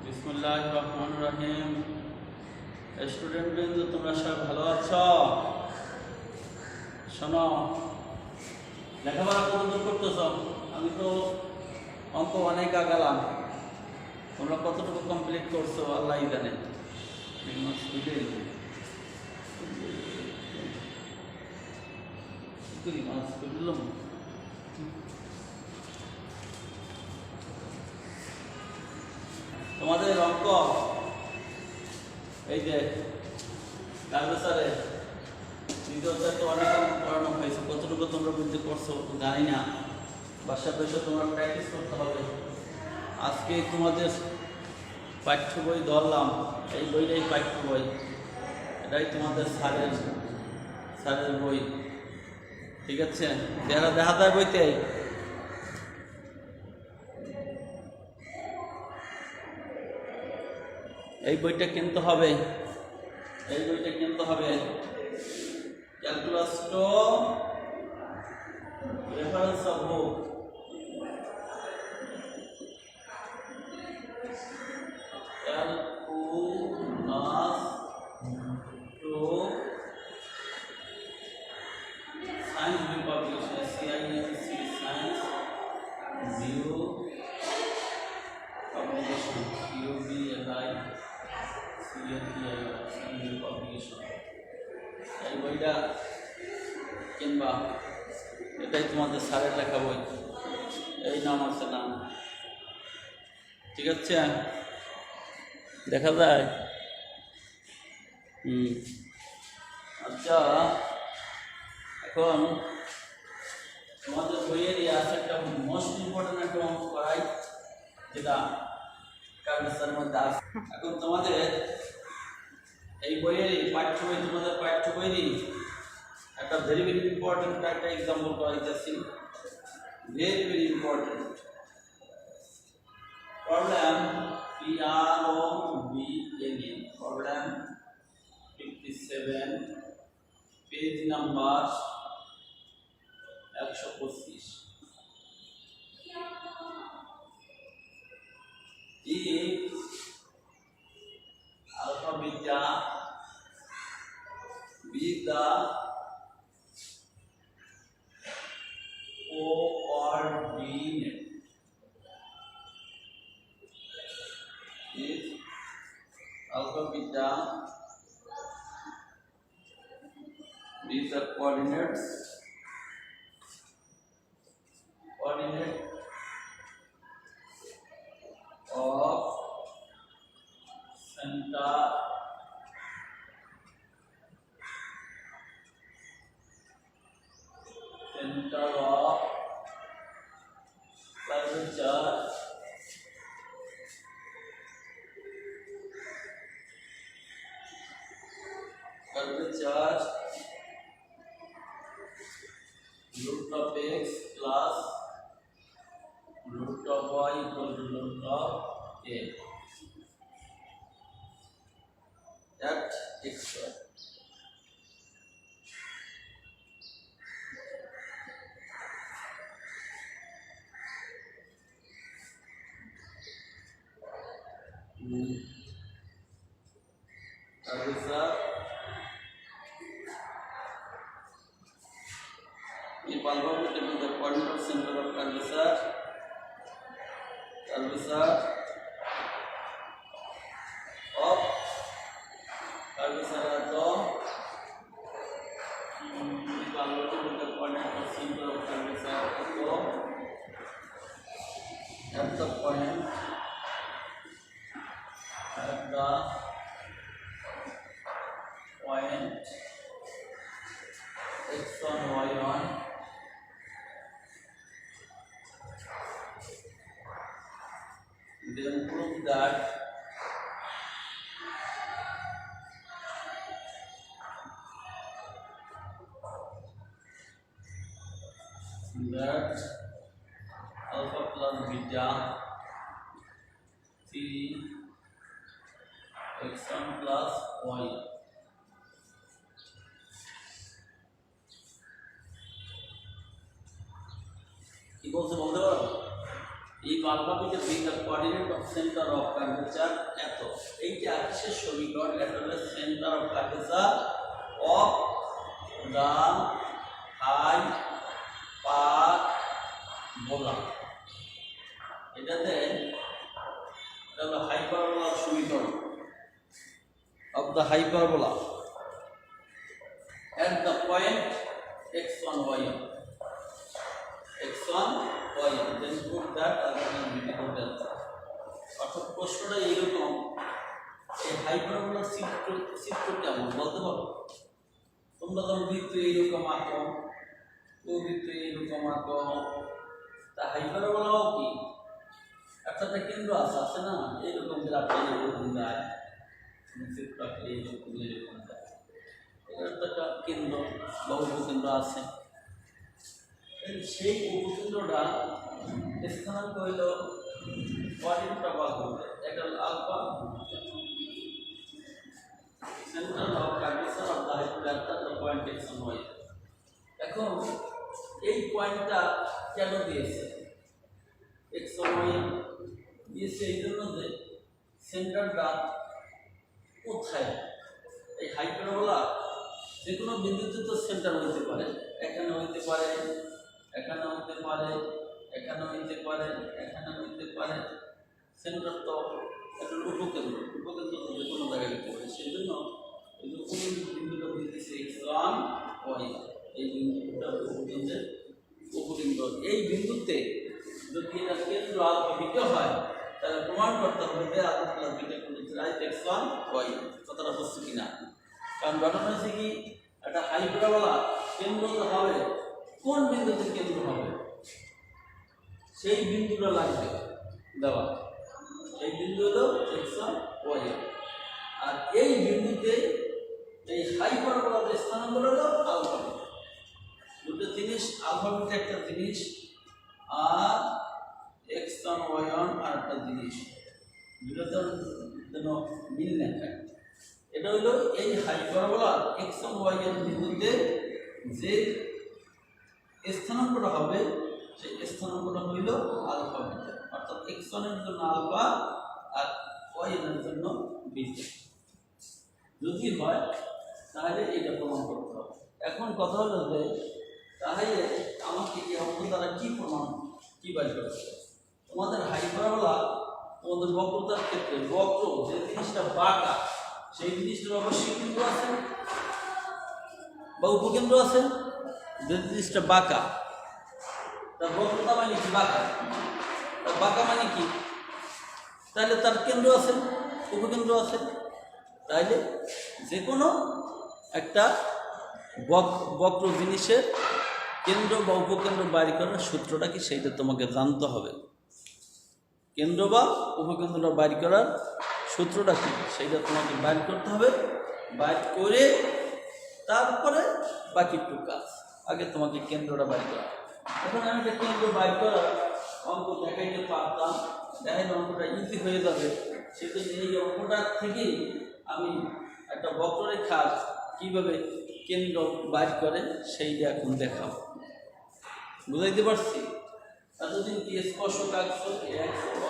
বিসমিল্লাহির রহমানির রহিম। স্টুডেন্ট বৃন্দ, তোমরা সবাই ভালো আছ? শোনো, লেখাপড়া কতদূর করতেছ? আমি তো অঙ্ক অনেক আগালাম, তোমরা কতটুকু কমপ্লিট করছো আল্লাহ জানে। তোমাদের অঙ্ক এই যে স্যারে দ্বিতীয় তো অনেক অঙ্ক পড়ানো হয়েছে, কতটুকু তোমরা বুঝতে করছো জানি না। বাসা বসে তোমরা প্র্যাকটিস করতে হবে। আজকে তোমাদের পাঠ্য বই ধরলাম, এই বইটাই পাঠ্য বই, এটাই তোমাদের স্যারের বই, ঠিক আছে? দেখা যায় বইতে এই বইটা কিনতে হবে, calculus two reference of book. Calculus two science বই publication, CINC science view publication, publication. এই বইটা কিংবা এটাই তোমাদের স্যারের লেখা বই, এই নাম আছে নাম, ঠিক আছে? দেখা যায়। আচ্ছা, এখন তোমাদের বইয়েরই আছে একটা মোস্ট ইম্পর্টেন্ট একটা অঙ্ক করাই, যেটা কাগজের মধ্যে আছে। এখন তোমাদের এই বইয়েরই পাঠ্য বই, তোমাদের পাঠ্য বইয়েরই একটা ভেরি ভেরি ইম্পর্টেন্ট একটা এক্সাম্পল করাইতেছি, very very important problem, problem 57, page number 125। If alpha beta be the coordinate, if alpha beta be the coordinate of center of curvature root of x plus root of y equal to root of a at x square. If alpha beta is the coordinate center of curvature of at the point x1 y1 then prove that alpha plus beta 3 x1 plus y কি বলতে পারো? If alpha beta be the coordinate of center of curvature এত। এইটা কিসের সমীকরণ? এটা হলো center of curvature of the hyperbola. এটাতে এটা হলো হাইপারবোলার সমীকরণ of the hyperbola at the point x1 y1 x1 y1 then put that as an equal. অর্থাৎ প্রশ্নটা এইরকম, এই হাইপারবোলার চিত্র কেমন বলতে পারো? তোমরা ধরো বৃত্ত এইরকম আঁকো, ও বৃত্ত এইরকম আঁকো, তা হাইপারবোলাও কি একটা কেন্দ্র আছে না, এইরকম গ্রাফটা এইরকম যায়, চিত্রটা এইরকম এইরকম যায়, একটা কেন্দ্র বা উপকেন্দ্র আছে। সেই উপকেন্দ্রটা স্থানাঙ্ক হইল কোঅর্ডিনেটটা বার করবে, এটা হল alpha center of curvature of the hyperbola the point x1 y। এখন এই পয়েন্টটা কেন দিয়েছে x1 y দিয়েছে? এই জন্য যে সেন্টারটা কোথায়, এই হাইপারবোলা যে কোনো বিন্দুতে তো সেন্টার হইতে পারে, এখানে হইতে পারে, এখানে হইতে পারে, এখানে হইতে পারে, এখানে হইতে পারে। সেন্টার তো একটা উপকেন্দ্র, উপকেন্দ্র তো যে কোনো জায়গায় হইতে পারে। সেই জন্য এই যে বিন্দুটা দিতেছে x1 y, এই বিন্দুটা উপকেন্দ্রের উপকেন্দ্র। এই বিন্দুতে যদি এটা কেন্দ্র আলফা বিটা হয় তাহলে প্রমাণ করতে হবে যে alpha plus beta equal x1 y। কথাটা বুঝছো কিনা? কারণ ঘটনা হচ্ছে কি, একটা হাইপারবোলা কেন্দ্র তো হবে, কোন বিন্দুতে কেন্দ্র হবে সেই বিন্দুটা লাগবে দেওয়া। এই বিন্দু হলো x1 y, আর এই বিন্দুতে এই হাইপারবোলার স্থানাঙ্ক হলো আলফা বিটা। দুটো জিনিস, আলফা বিটা একটা জিনিস আর x1 y1 আর একটা জিনিস, দুটোতে যেন মিল না থাকে। এটা হলো এই হাইপারবোলা x1 y1 বিন্দুতে যে স্থানাঙ্কটা হবে সেই স্থানাঙ্কটা হইল আলফা বিটা, অর্থাৎ x1 এর জন্য আলফা আর y1 এর জন্য বিটা যদি হয় তাহলে এটা প্রমাণ করতে হবে। এখন কথা হলো যে তাহলে আমাকে এই অঙ্ক দ্বারা কি প্রমাণ কি বের করতে হবে? তোমাদের হাইপারবোলা তোমাদের বক্রতার ক্ষেত্রে বক্র যে জিনিসটা বাঁকা সেই জিনিসটার অবশ্যই কেন্দ্র আছে বা উপকেন্দ্র আছে। যে জিনিসটা বাঁকা তার বক্রতা মানে কি? বাঁকা, তার বাঁকা মানে কি? তাহলে তার কেন্দ্র আছে, উপকেন্দ্র আছে। তাইলে যে কোনো একটা বক্র জিনিসের কেন্দ্র বা উপকেন্দ্র বাইর করার সূত্রটা কি সেইটা তোমাকে জানতে হবে। কেন্দ্র বা উপকেন্দ্রটা বাইর করার সূত্রটা কি সেইটা তোমাকে বাইর করতে হবে। বাইর করে তারপরে বাকিটুকু কাজ, আগে তোমাকে কেন্দ্রটা বাইর করা। এখন আমি একটা কেন্দ্র বাইর করার অঙ্ক দেখাইতে পারতাম, দেখাইলে অঙ্কটা ইজি হয়ে যাবে। সেজন্য এই অঙ্কটা থেকেই আমি একটা বক্ররেখা কীভাবে কেন্দ্র বাইর করে সেইটা এখন দেখাবো। বুঝাইতে পারছি? এতদিন কি স্পর্শক আঁকছো,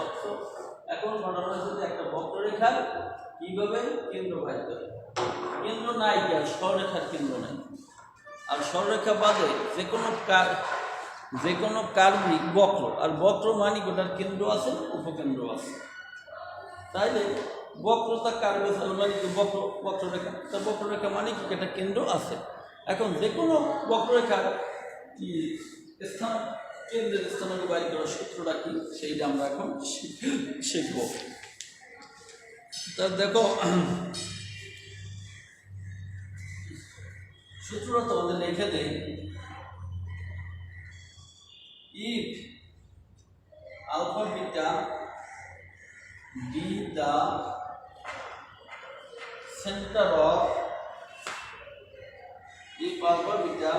আঁকছো, এখন ঘটনা হচ্ছে যে একটা বক্ররেখার কীভাবে কেন্দ্র বাইর করে। কেন্দ্র নাই কি আর সরলরেখার কেন্দ্র নাই, আর সরলরেখা বাদে যে কোনো কার্ভিক বক্র, আর বক্র মানে ওটার কেন্দ্র আছে উপকেন্দ্র আছে। তাইলে বক্রতা কার্ভেচার মানে কি বক্ররেখা, তা বক্ররেখা মানে কি একটা কেন্দ্র আছে। এখন যে কোনো বক্ররেখার কি স্থান, কেন্দ্রের স্থানাঙ্ক বাইর করার সূত্রটা কি সেইটা আমরা এখন শিখব। তা দেখো সূত্রটা তোমাদের লিখে দেই। if alpha beta be the center of, if alpha beta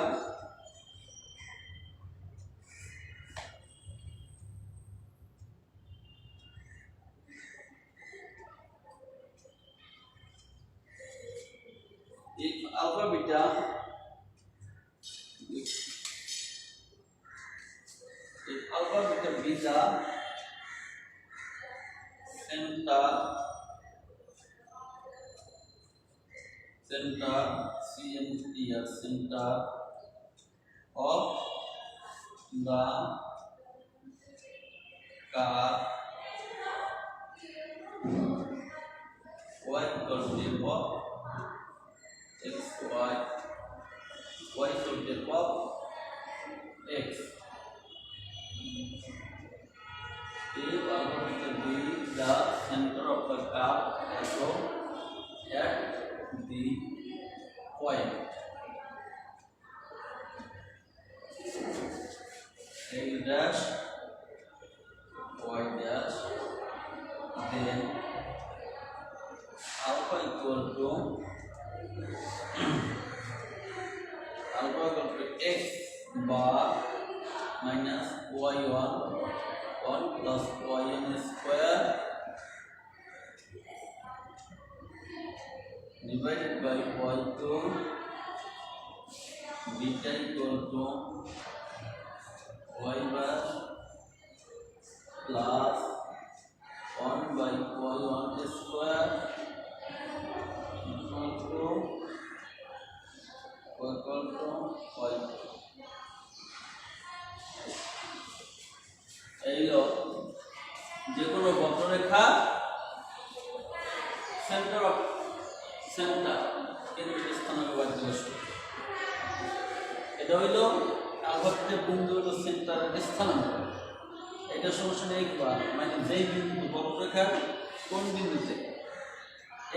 be the center center of the curve y equals to f of x, y equals to f of x. A parameter b the center of the curve also at the point a dash y dash, then alpha equal to x bar minus y1 1 plus yn square divided by y2 beta equal to y bar plus 1 by y1 square equal to y2. এইলো যে কোনো বক্ররেখা centre কেন্দ্রের স্থানাঙ্ক বাদ দিবস। এটা হইলো আলফাবেটের বিন্দু হলো সেন্টারের স্থানাঙ্ক। এটা সমস্যা নেই বা মানে যেই বিন্দু বক্ররেখার কোন বিন্দুতে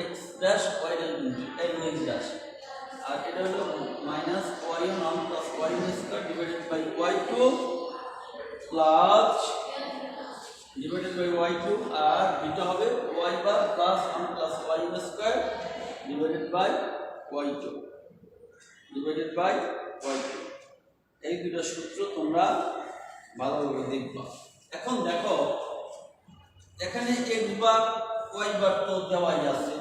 x ড্যাশ y ড্যাশ বিন্দু এই x ড্যাশ, আর এটা হলো minus y1 plus y1 square divided by y2 plus divided by y2 আর বিটা হবে y bar plus 1 plus y1 square divided by y2 divided by y2। এই দুটো সূত্র তোমরা ভালোভাবে দেখবা। এখন দেখো এখানে x বার y বার তো দেওয়াই আছে।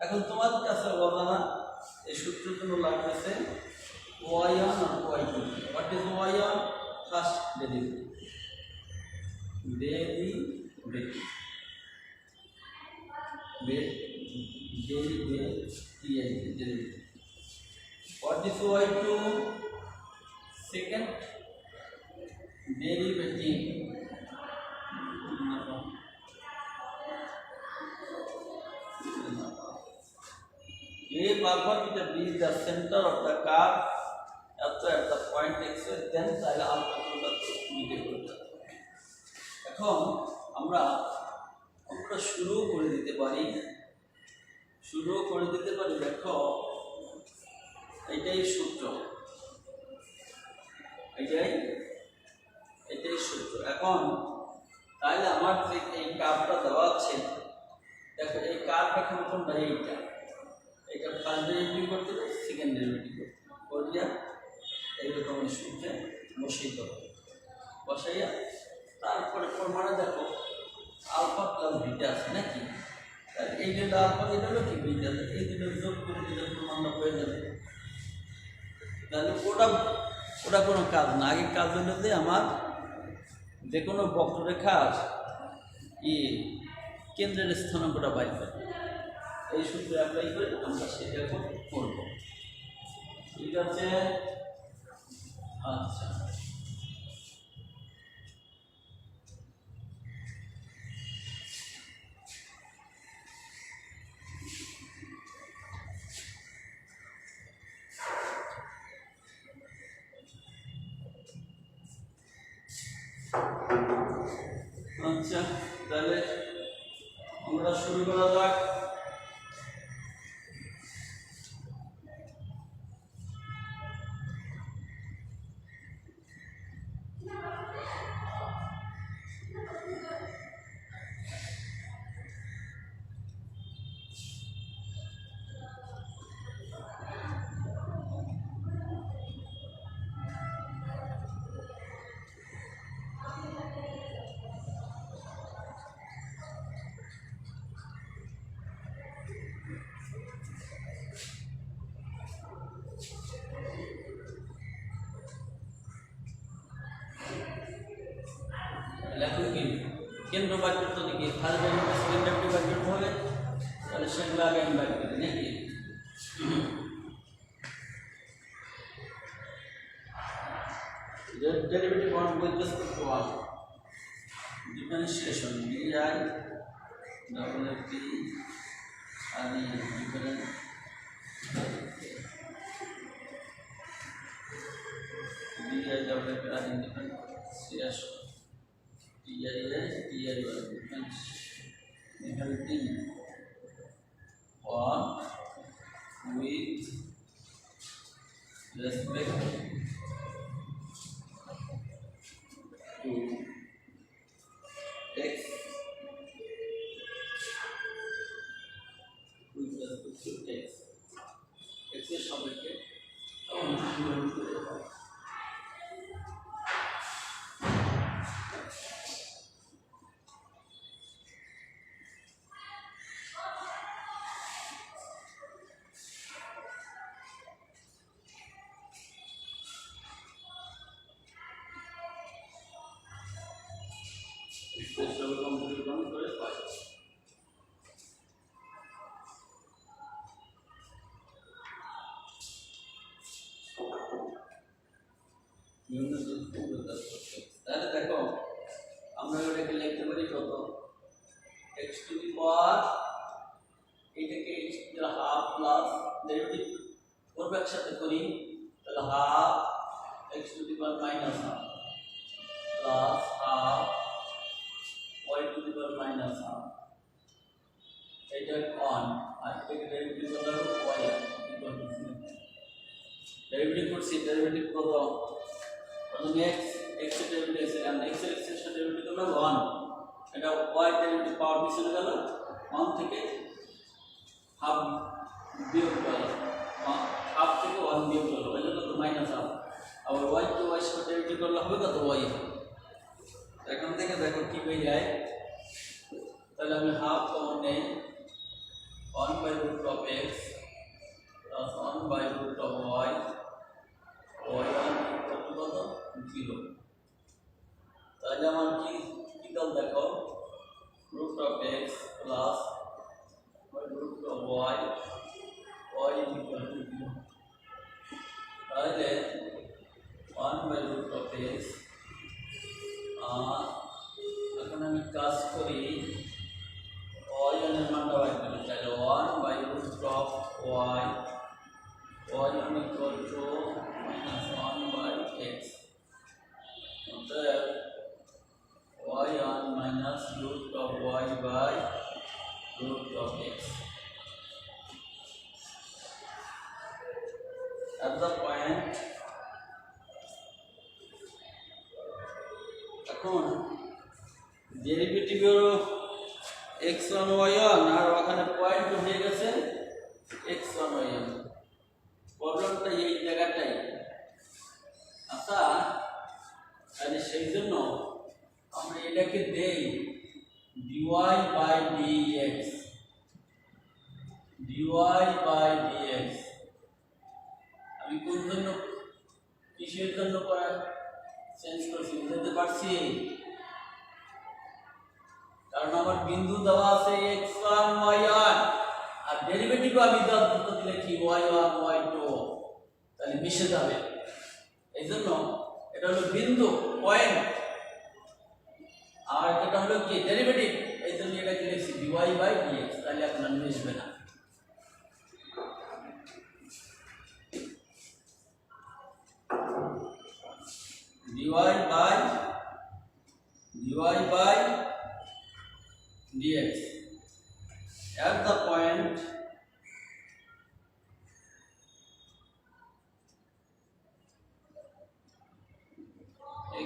এখন তোমাদের কাছে অজানা এই সূত্রের জন্য লাগতেছে y1 আর y2। What is y1? First derivative what is y2? Second derivative. If alpha beta b is the center of the curve at the point x, then তাহলে alpha beta beta করতে হবে। এখন আমরা শুরু করে দিতে পারি দেখো এটাই সূত্র, এটাই সূত্র। এখন তাহলে আমার যে এই কার্ভটা দেওয়া আছে, দেখো এই কার্ভ এখন কোনটা? এইটা ফার্স্ট ডেরিভেটিভ করতে হবে, সেকেন্ড ডেরিভেটিভ করতে হবে, এইরকম সূত্রে বসাইয়া তারপরে প্রমাণে দেখো আলফা প্লাস বিটা আছে নাকি, তাহলে এই যে আলফা এটা হলো কি বিটা, এই দুটো যোগ করে দিলে প্রমাণটা হয়ে যাবে। তাহলে ওটা কোনো কাজ না, আগে কাজ হলো যে আমার যে কোনো বক্ররেখার কেন্দ্রের স্থানাঙ্কটা বাইর করে এই সূত্রে অ্যাপ্লাই করে আমরা সেটা করব। ঠিক আছে, আচ্ছা তাহলে আমরা শুরু করা যাক। কেন্দ্র বাদ করতে লিখে ফার্স্ট ডেরিভেটিভ সেকেন্ড ডেরিভেটিভ বের করতে হবে, তাহলে সেগুলো আগে আমি বের করি নাকি। Derivative on with respect to one, differentiation DI double T R different DI double T R differentiation DI DI differentiating on with respect to x with respect to x এর সাপেক্ষে তাহলে দেখো আমরা এটাকে লিখতে পারি কত x টু দি পাওয়ার এটাকে x to the half plus derivative করব একসাথে করি, তাহলে half x to the power minus half plus half y to the power minus half, এটা 1 আর এটাকে ডেরিভেটিভ করলে y ডেরিভেটিভ করছি, ডেরিভেটিভ কত প্রথমে x x এর ডেরিভেটিভ আছে, কারণ x এর সাথে ডেরিভেটিভ হলো 1, এটা y ডেরিভেটিভ পাওয়ার পিছনে গেল 1 থেকে হাফ বিয়োগ গেল, হাফ থেকে 1 বিয়োগ গেল, তাহলে কত মাইনাস হাফ, আবার y টু y সাথে ডেরিভেটিভ করলে হবে কত y। এখন থেকে দেখো কি হয়ে যায়, তাহলে আমি হাফ কমন নেই 1 by root of x plus 1 by root of y, y1 equal to কত 0, তাহলে আমার কি দল দেখো root of x plus root of y, y equal to 0, তাহলে 1 বাই রুট অফ x, এখন আমি কাজ করি y1 এর মানটা বের করি, তাহলে 1 by root of y, y1 equal to minus 1 by x, অতএব y1 minus root of y by root of x at the point। এখন ডেরিভেটিভ x1 y1 আর ওখানে পয়েন্ট হয়ে গেছে x1 y1, প্রবলেমটা এই জায়গাটাই। আচ্ছা তাহলে সেই জন্য আমরা এটাকে দেই dy by dx, dy by dx আমি কোন জন্য কিসের জন্য চেঞ্জ করছি বুঝতে পারছি, কারণ আমার বিন্দু দেওয়া আছে x1 y1 আর ডেরিভেটিভ আমি দিলে কি y1 y2, তাহলে মিশে যাবে, এই জন্য এটা হলো বিন্দু পয়েন্ট আর এটা হলো কি ডেরিভেটিভ, এই জন্য এটাকে লিখছি dy বাই dx, তাহলে এখন আর মিশবে না। dy by dx at the point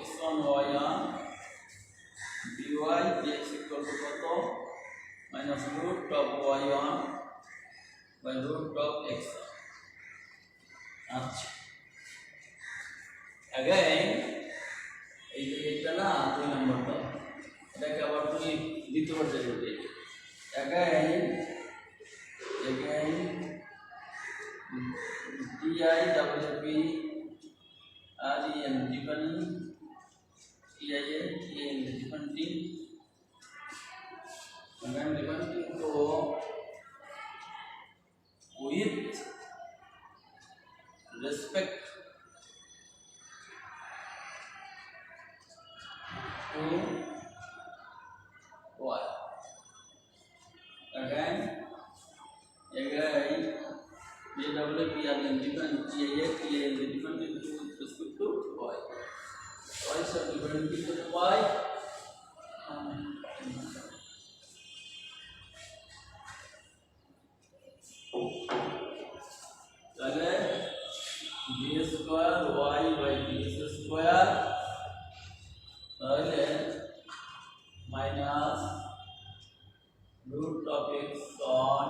x1 y1 dy dx equal to কত minus root of y1 by root of x। আচ্ছা again এই যে এটা না 2 নম্বরটা, এটাকে আবার তুমি দ্বিতীয়বার derivative again di double p r e n different di n different again dividing to with respect to y. Again BWP are independent, TAA is independent with respect to y. Y is independent to y. D square y by d square minus root of x on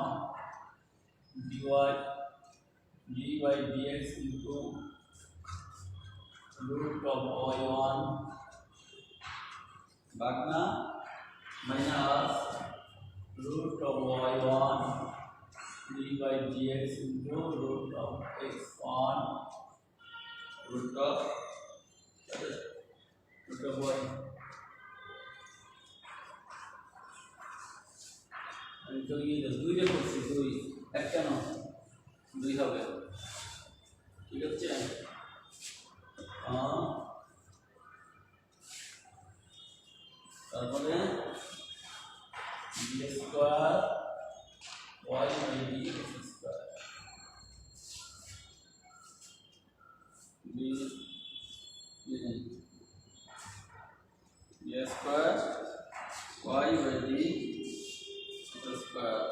d by dx into root of y1 bagna minus root of y1 d by dx into root of x1 root of y. तो ये दुई रे করছি দুই এক কেন দুই হবে ঠিক আছে তারপরে d square y by dx square d square y by d square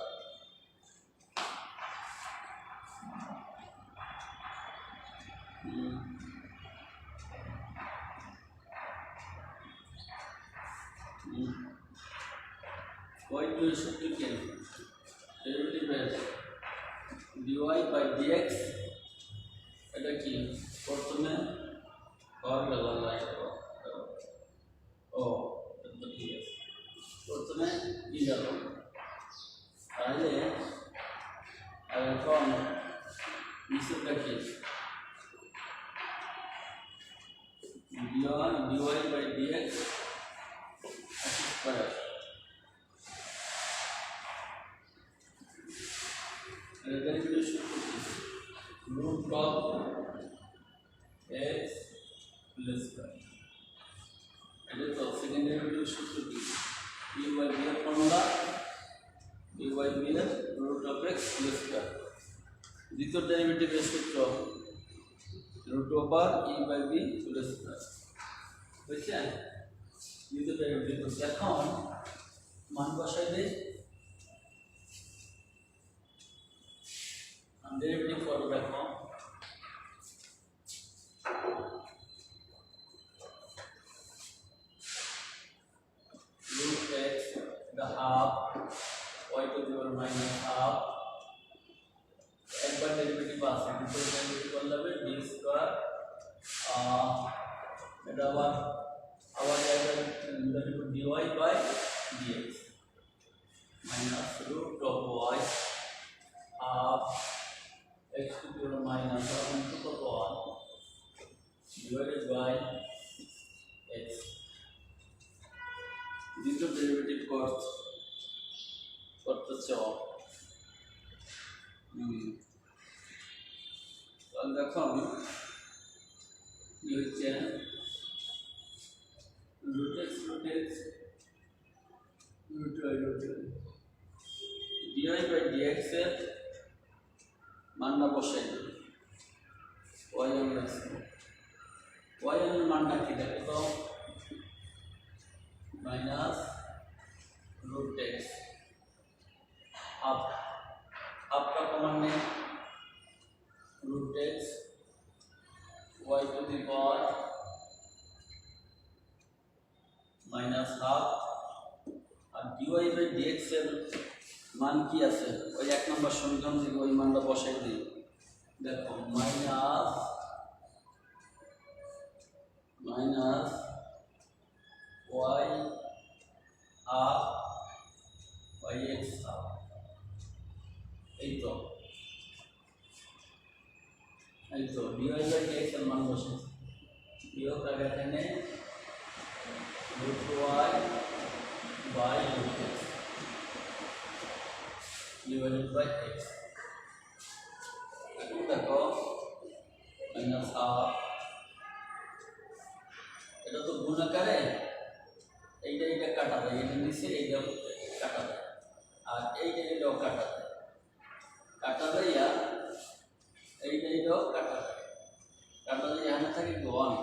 y to is to can derivative dy by dx এটা কি প্রথমে কর গেল লাইন ও এটা ঠিক আছে প্রথমে ই গেল তাহলে এখন নিচেটা কি dy by dx square root of x plus y. And the second derivative should be d by d formula d by d root of x plus y. দ্বিতীয় ডেরিভেটিভ সূত্র root over e by b plus y. বুঝছেন দ্বিতীয় derivative এখন মান বসাই দেই derivative for back home root x the half y to the power minus half एक बार derivative आ सकते हैं तो डेरिवेटिव कर लेंगे d square এটা আবার জায়গায় derivative dy by dx minus root of y half x to the power minus 1 to the power 1 divided by x. This is the derivative করতে চাও তাহলে দেখুন কি হচ্ছে root x dy by dx এর মানটা বসাই দেব y এর মানটা কি দেখো তো মাইনাস root x হাফ হাফটা কমন নেই root x y to the power minus half আর dy by dx এর মান কি আছে ওই এক নম্বর সমীকরণ থেকে ওই মানটা বসাই দিই দেখো minus y half by x half এই তো dy by dx এর মান বসে বিয়োগ আগে এখানে root y by root x divided by x. এখন দেখো মাইনাস হাফ, এটা তো গুণ আকারে, এইটা কাটা যায়, এটা নিচে এইটা কাটা যায়, আর এইটাও কাটা যায়, কাটা যাইয়া এইটাও কাটা যায়, কাটা যায় এখানে থাকে 1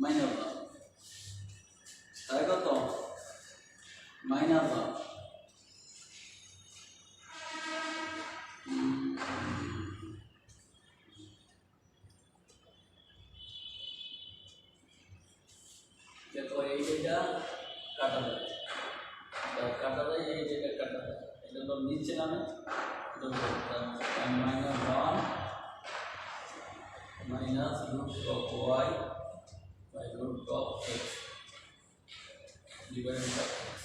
মাইনাস 1, তাই কত মাইনাস 1। দেখো এইটা কাটা যায়, কাটা যায়, এইটা কাটা যায়, এটা তো নিচে নামে, minus 1 minus root of y by root of x divided by x.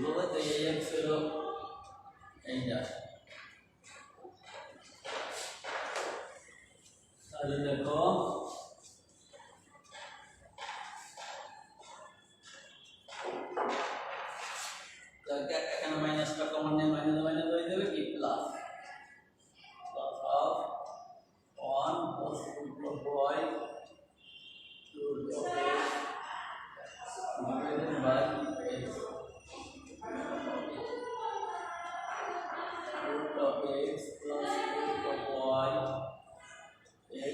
বলতে এই এক্স হলো এইটা, তাহলে দেখো এখানে মাইনাসটা কমন নেই, মাইনাস মাইনাস হয়ে যাবে কি plus, plus of 1 plus root of y root of x divided by x root of x plus root of y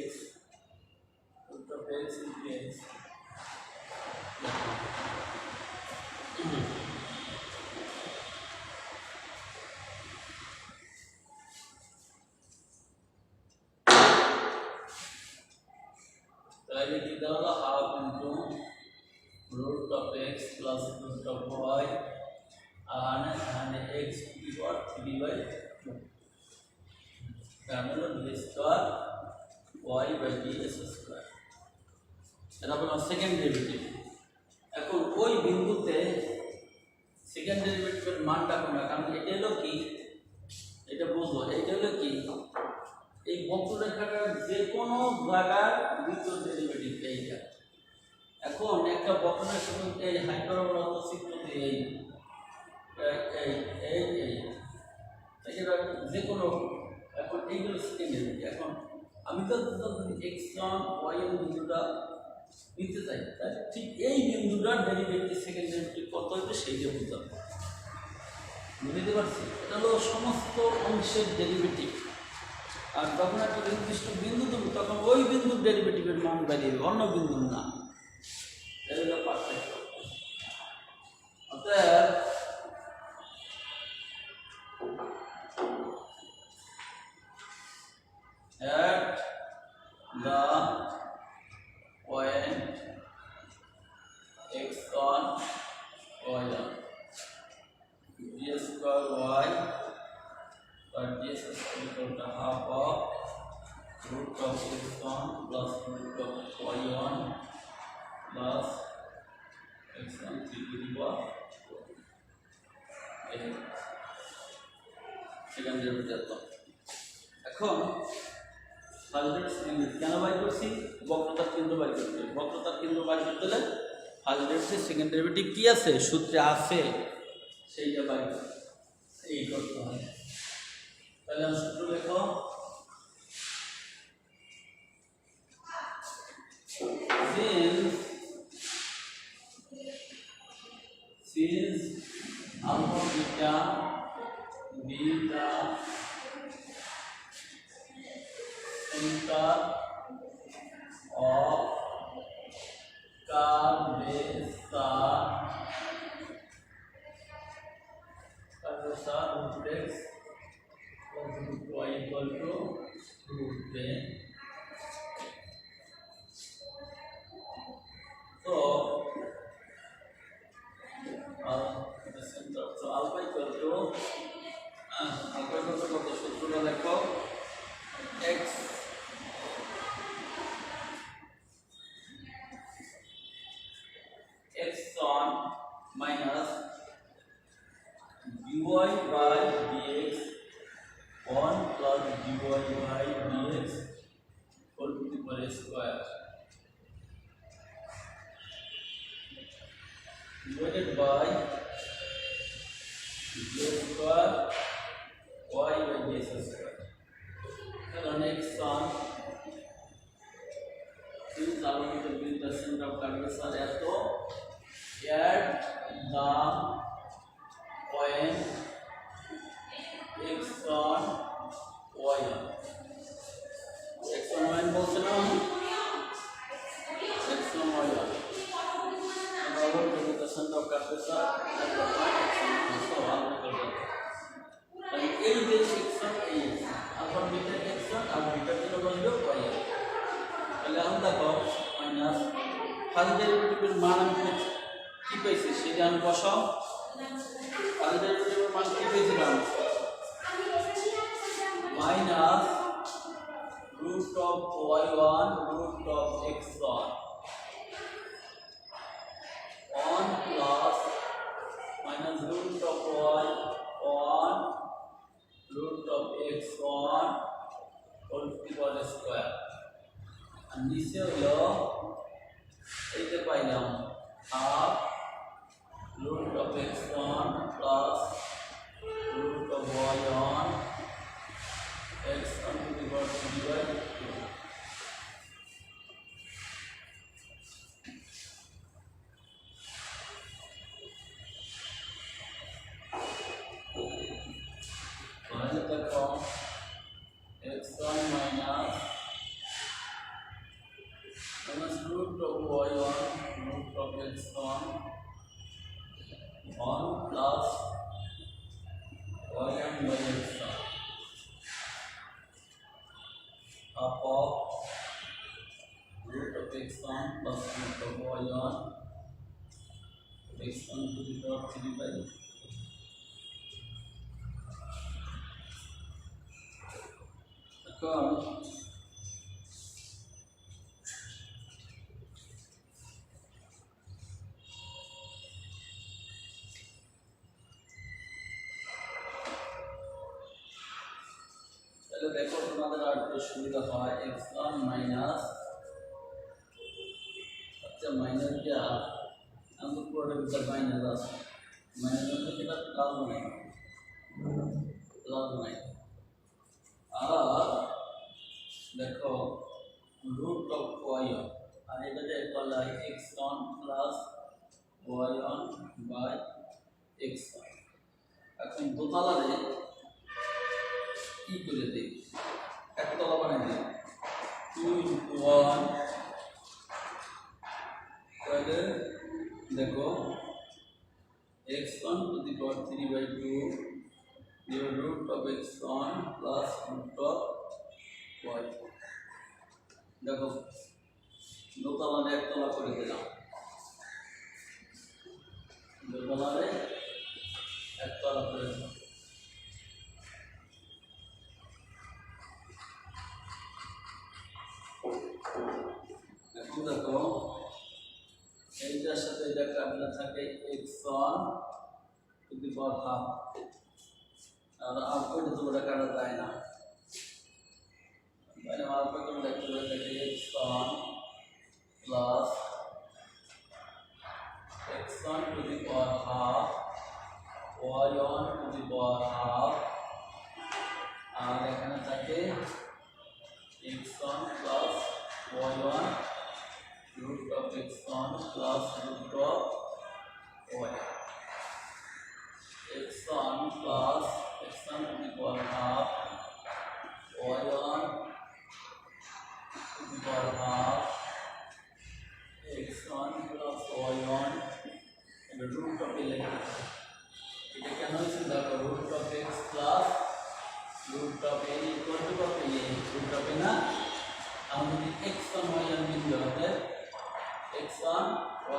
x root of x into x। তাহলে কি দাঁড়ালো half into root of x plus root of y and x equal 3/2 হলো d square y by ds square. এটা হলো second derivative. এখন ওই বিন্দুতে second ডেরিভেটিভের মানটা কোনটা, কারণ এটা হলো কি, এটা বুঝো, এটা হলো কি এই বক্ররেখাটার যে কোনো জায়গার দ্বিতীয় ডেরিভেটিভ এইটা। এখন একটা বক্ররেখা এই হাইপারবোলা চিত্র দিয়ে এটা যে কোনো, এখন এইগুলো সেকেন্ড ডেরিভেটিভ। এখন আমি তো x1 y1 বিন্দুটা নিতে চাই, তাই ঠিক এই বিন্দুটার ডেরিভেটিভ সেকেন্ড ডেরিভেটিভ কত হবে সেইটা বুঝতে হবে, বুঝতে পারছি? এটা হলো সমস্ত অংশের ডেরিভেটিভ। আর যখন একটা নির্দিষ্ট বিন্দু দেবো তখন ওই বিন্দুর ডেরিভেটিভের মান বেরিয়ে যাবে, অন্য বিন্দুর না। এটা হলো পার্থক্য। অতএব at the point x1 y1 d square y or ds is equal to half of root of x1 plus root of y1 plus x1 3 to the power second derivative. এখন ফার্স্ট ডেরিভেটিভ কেন by করছি, বক্রতার কেন্দ্র by করতে হবে। বক্রতার কেন্দ্র by করতে হলে first derivative second derivative কি আছে সূত্রে আছে সেইটা বাই এই করতে হয়। তাহলে সূত্র লেখো, since alpha beta beta center of curvature root x plus root y equal to root a। So the center, so alpha equal to alpha equal to কত, সূত্রটা লেখো x x1 minus dy by dx 1 plus dy by dx whole to the power square divided by dy দিলাম when x on y on x on y বলছে না x on y on আমরা presentation দরকার আছে এই যে x on এই alpha beta x on আর বিটা ছিল বললো y on তাহলে আমরা দেখো মাইনাস ফার্স্ট ডেরিভেটিভের মান আমি কি পাইছি সেটা আমি বসাও ফার্স্ট ডেরিভেটিভের মান কি পেয়েছিলাম minus root of y1 root of x1 on plus minus root of y1 root of x1 whole to the power square আর নিচে হলো এইটা পাইলাম half root of x1 plus root of y1 x1 to the power 3 by 2 তাহলে দেখো x1 minus root of y1 root of x1 1 plus y1 by x1 half of root of x1 plus root of y1 x1 to the power 3 by 2 এখন দেখো তোমাদের আর একটু সুবিধা হয় x1 minus আচ্ছা minus যা আমাদের পুরোটা ভিতর মাইনাস আছে মাইনাস হচ্ছে যেটা প্লাস বানাই আর দেখো রুট অফ y1 আর এটা যে বলা হয় x1 plus y1 by x1 এখন দোতলারে কি করে দেই একতলা বানাই দিই 2 into 1 তাহলে দেখো x1 to the power 3 by 2 the root of x1 plus root of y দেখো দোতলারে একতলা করে দিলাম দোতলারে একতলা করে দিলাম এখন দেখো এইটার সাথে এটা কাটলে থাকে x1 to the power half আর আলফা তো ওটা কাটা যায় না মানে আলফা তো দেখতে থাকে x1 plus x1 to the power half y1 to the power half আর এখানে থাকে x1 plus y1 root of x1 plus root of y x1 plus x1 to the power half y1 to the power half x1 plus y1 and the root of এটা কেন হয়েছে দেখো root of x plus root of a equal to কত root of a না আমাদের x1 y1 বিন্দু হবে x1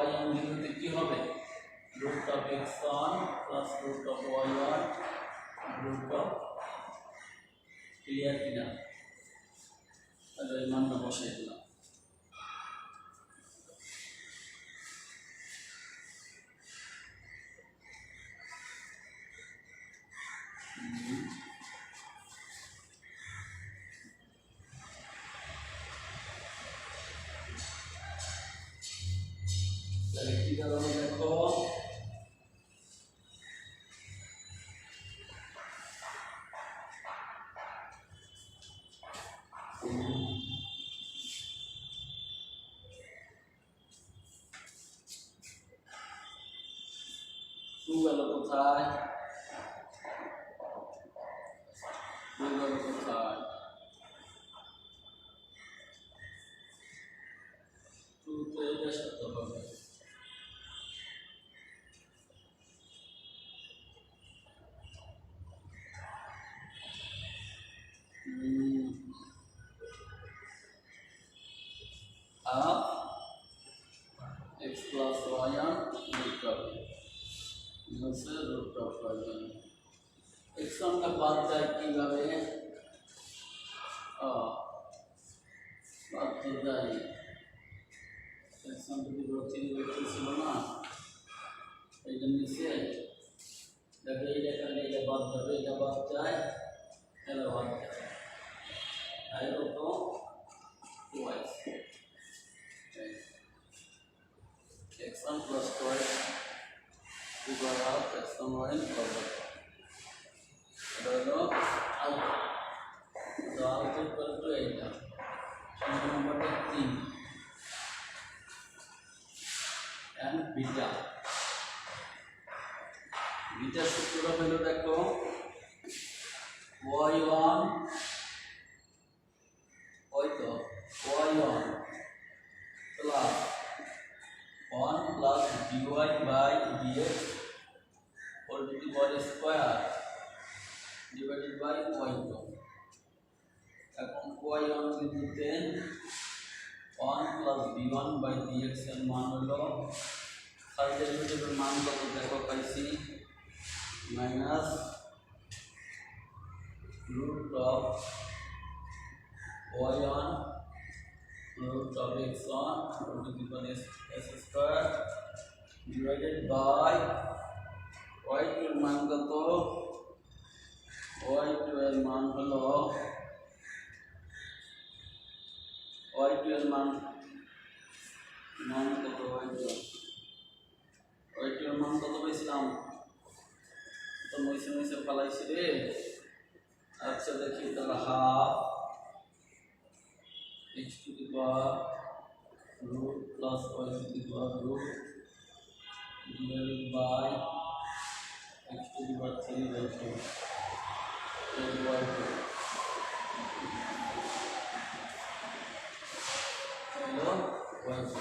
y1 বিন্দুতে কি হবে root of x1 plus root of y1 root of clear কিনা তাহলে এই মানটা বসাই দিলাম তাহলে কি দাঁড়ালো দেখো টু গেল কোথায়? টু গেল কোথায়? টু তো এটার সাথে হবে। x plus y on root of root of y on x on का बात जाए কিভাবে बात हो जाए x on की ग्रोथ वेक्टर ছিল না এই জন্য সে দেখো এটা করলে এটা বাদ যাবে এটা বাদ যায় এটা বাদ যায় তাই তো twice x1 plus twice equal to x1 y plus এটা হলো আলফা তো আলফা ইকুয়াল টু এইটা সংখ্যা নম্বরটা 3 and বিটা বিটা সূত্রটা হলো দেখো y1 হয়তো y1 plus 1 plus dy by dx whole to the power square divided by y2 এখন y1 বিন্দুতে 1 plus b1 by dx এর মান হলো সাইড ডেরিভেটিভের মান কত দেখো পাইছি minus root of y1 root of x1 to the power s square divided by y2 এর মান কত y2 এর মান হলো y2 এর মান কত y2 এর মান কত পাইছিলাম তো মইসে ফলাইছি রে আচ্ছা দেখি তাহলে half x to the power root plus y to the power root divided by x to the power 3 by 2 and y2 hello y2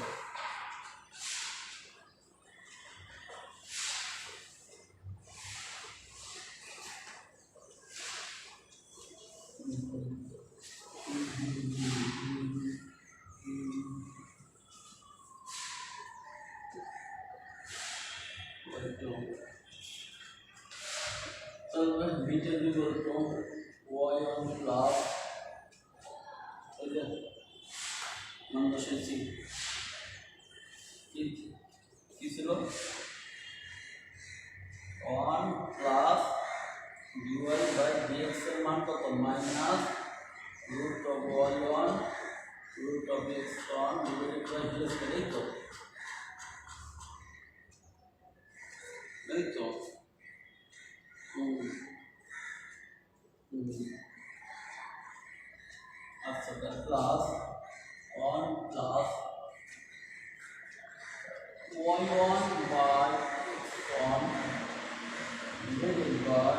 beta equal to y1 plus number शेषी কি ছিল 1 প্লাস dy বাই dx এর মান কত minus root of y1 root of x1 divided by dx এই তো अच्छा plus 1 plus y1 by x1 divided by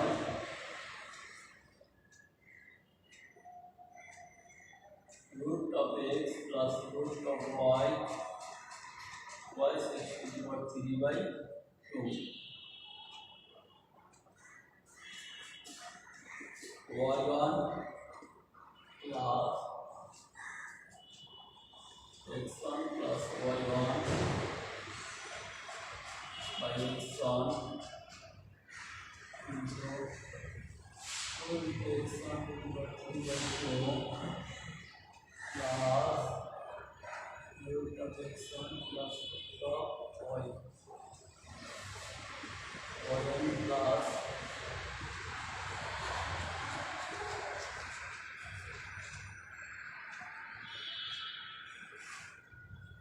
root of x plus root of y is x to the power 3 by 2 y1 plus x1 plus y1 by x1 into x1 to the power 3 by 2 plus root of x1 plus root of y y1 plus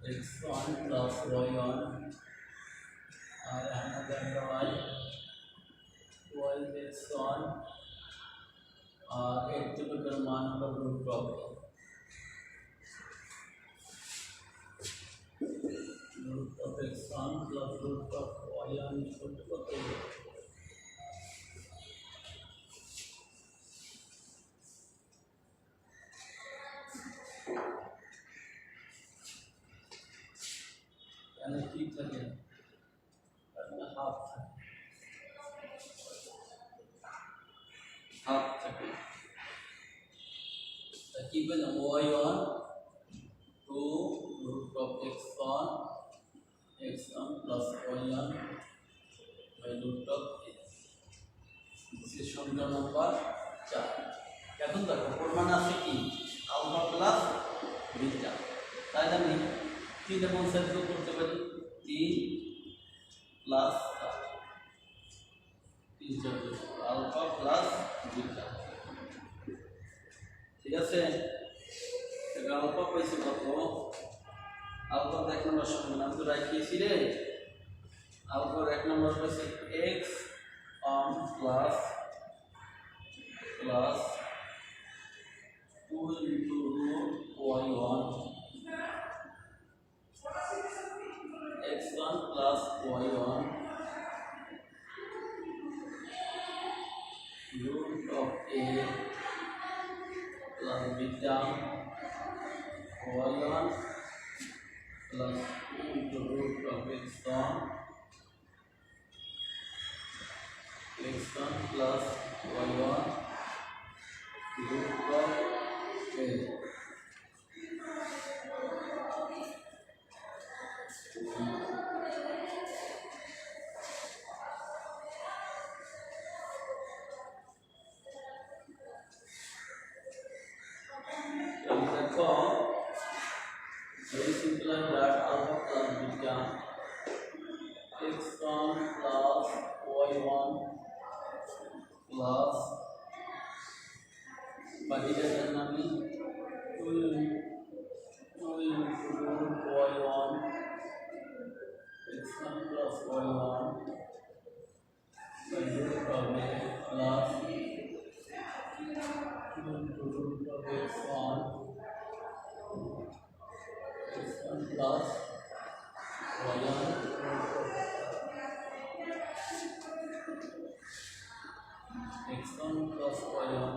x1 plus y1 और another y is x1 और एक typical मान पर root of x1 plus root of y1 equal to কি পেলাম y1 2 root of x1 plus y1 by root of x. This is সমীকরণ number 4। এখন দেখো প্রমাণ আছে কি আলফা প্লাস বিটা, তাই আমি 3 এবং 7 করতে পারি 3 প্লাস 3 আলফা প্লাস বিটা, ঠিক আছে। এটা আলফা পাইছি কত, আলফা এক নম্বর সমীকরণ আমি তো রাখিয়েছি রে, আলফার এক নম্বর পাইছি x on plus 2 into root y1 x1 plus y1 root of a plus beta y1 plus 2 into root of x1 plus y1 root of a। দেখো very simple and that alpha plus beta x1 plus y1 plus beta জানি 2 into root y1 x1 plus y1 by root of a plus 2 into root of x1 plus y1 x1 plus y1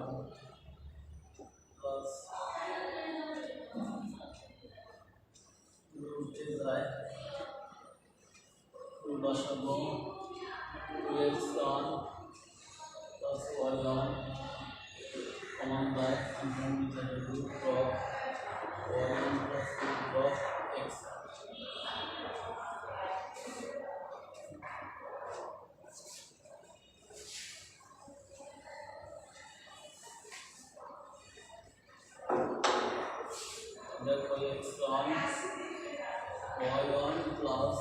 plus root যায় 2 বসাবো 2x1 plus y1 common by root of y1 plus root of x। Therefore x1 y1 plus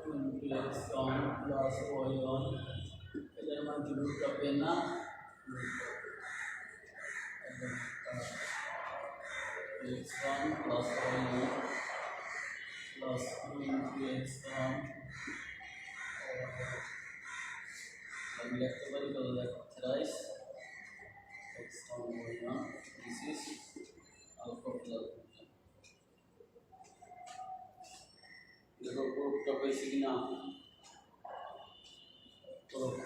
2 into x1 plus y1 এদের মান root of a না x1 plus y1 plus 2 into x1 আমি লিখতে পারি তাহলে দেখো thrice x1 y1 this is alpha plus beta। দেখো প্রুফটা পেয়েছি কিনা, প্রুফ